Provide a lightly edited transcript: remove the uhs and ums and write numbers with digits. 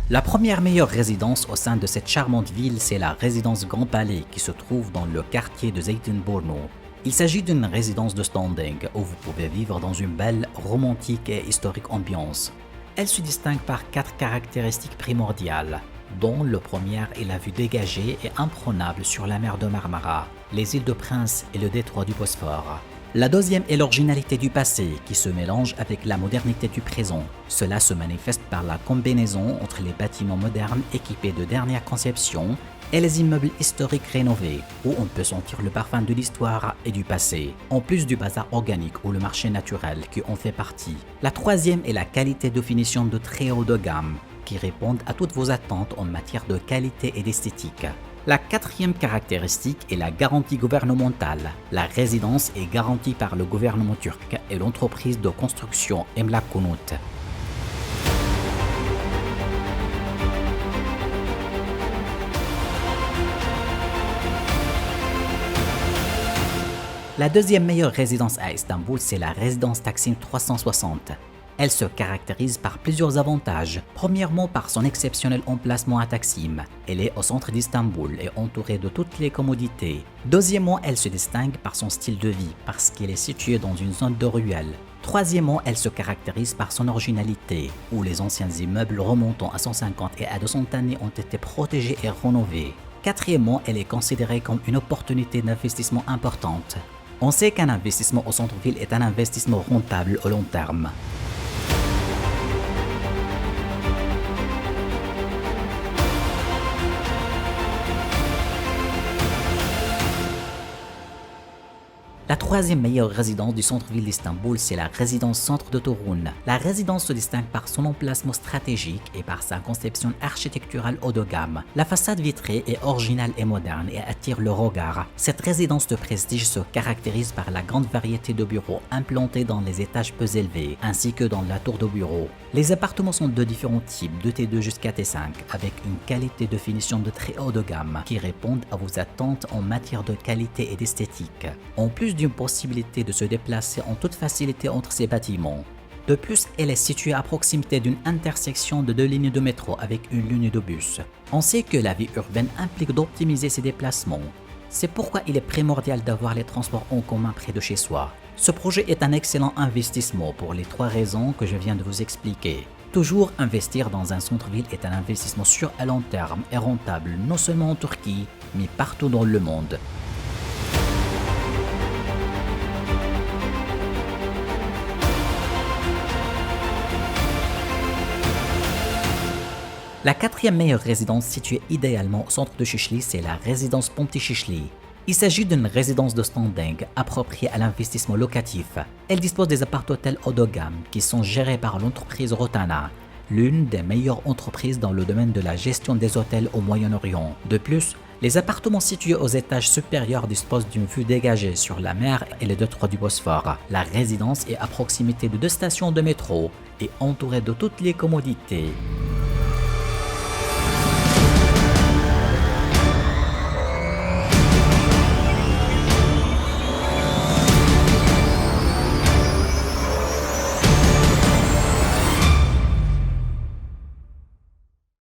La première meilleure résidence au sein de cette charmante ville, c'est la résidence Grand Palais qui se trouve dans le quartier de Zeytinburnu. Il s'agit d'une résidence de standing où vous pouvez vivre dans une belle, romantique et historique ambiance. Elle se distingue par 4 caractéristiques primordiales, dont le premier est la vue dégagée et imprenable sur la mer de Marmara, les îles de Prince et le détroit du Bosphore. La deuxième est l'originalité du passé qui se mélange avec la modernité du présent. Cela se manifeste par la combinaison entre les bâtiments modernes équipés de dernière conception et les immeubles historiques rénovés, où on peut sentir le parfum de l'histoire et du passé, en plus du bazar organique ou le marché naturel qui en fait partie. La troisième est la qualité de finition de très haut de gamme, qui répondent à toutes vos attentes en matière de qualité et d'esthétique. La quatrième caractéristique est la garantie gouvernementale. La résidence est garantie par le gouvernement turc et l'entreprise de construction Emlak Konut. La deuxième meilleure résidence à Istanbul, c'est la résidence Taksim 360. Elle se caractérise par plusieurs avantages. Premièrement, par son exceptionnel emplacement à Taksim. Elle est au centre d'Istanbul et entourée de toutes les commodités. Deuxièmement, elle se distingue par son style de vie, parce qu'elle est située dans une zone de ruelle. Troisièmement, elle se caractérise par son originalité, où les anciens immeubles remontant à 150 et à 200 années ont été protégés et rénovés. Quatrièmement, elle est considérée comme une opportunité d'investissement importante. On sait qu'un investissement au centre-ville est un investissement rentable au long terme. La troisième meilleure résidence du centre-ville d'Istanbul, c'est la résidence centre de Torun. La résidence se distingue par son emplacement stratégique et par sa conception architecturale haut de gamme. La façade vitrée est originale et moderne et attire le regard. Cette résidence de prestige se caractérise par la grande variété de bureaux implantés dans les étages peu élevés, ainsi que dans la tour de bureau. Les appartements sont de différents types, de T2 jusqu'à T5, avec une qualité de finition de très haut de gamme qui répondent à vos attentes en matière de qualité et d'esthétique. En plus d'une possibilité de se déplacer en toute facilité entre ces bâtiments. De plus, elle est située à proximité d'une intersection de 2 lignes de métro avec une ligne de bus. On sait que la vie urbaine implique d'optimiser ses déplacements. C'est pourquoi il est primordial d'avoir les transports en commun près de chez soi. Ce projet est un excellent investissement pour les 3 raisons que je viens de vous expliquer. Toujours investir dans un centre-ville est un investissement sûr à long terme et rentable non seulement en Turquie, mais partout dans le monde. La quatrième meilleure résidence située idéalement au centre de Şişli, c'est la résidence Ponti Şişli. Il s'agit d'une résidence de standing appropriée à l'investissement locatif. Elle dispose des appart-hôtels haut de gamme qui sont gérés par l'entreprise Rotana, l'une des meilleures entreprises dans le domaine de la gestion des hôtels au Moyen-Orient. De plus, les appartements situés aux étages supérieurs disposent d'une vue dégagée sur la mer et le détroit du Bosphore. La résidence est à proximité de 2 stations de métro et entourée de toutes les commodités.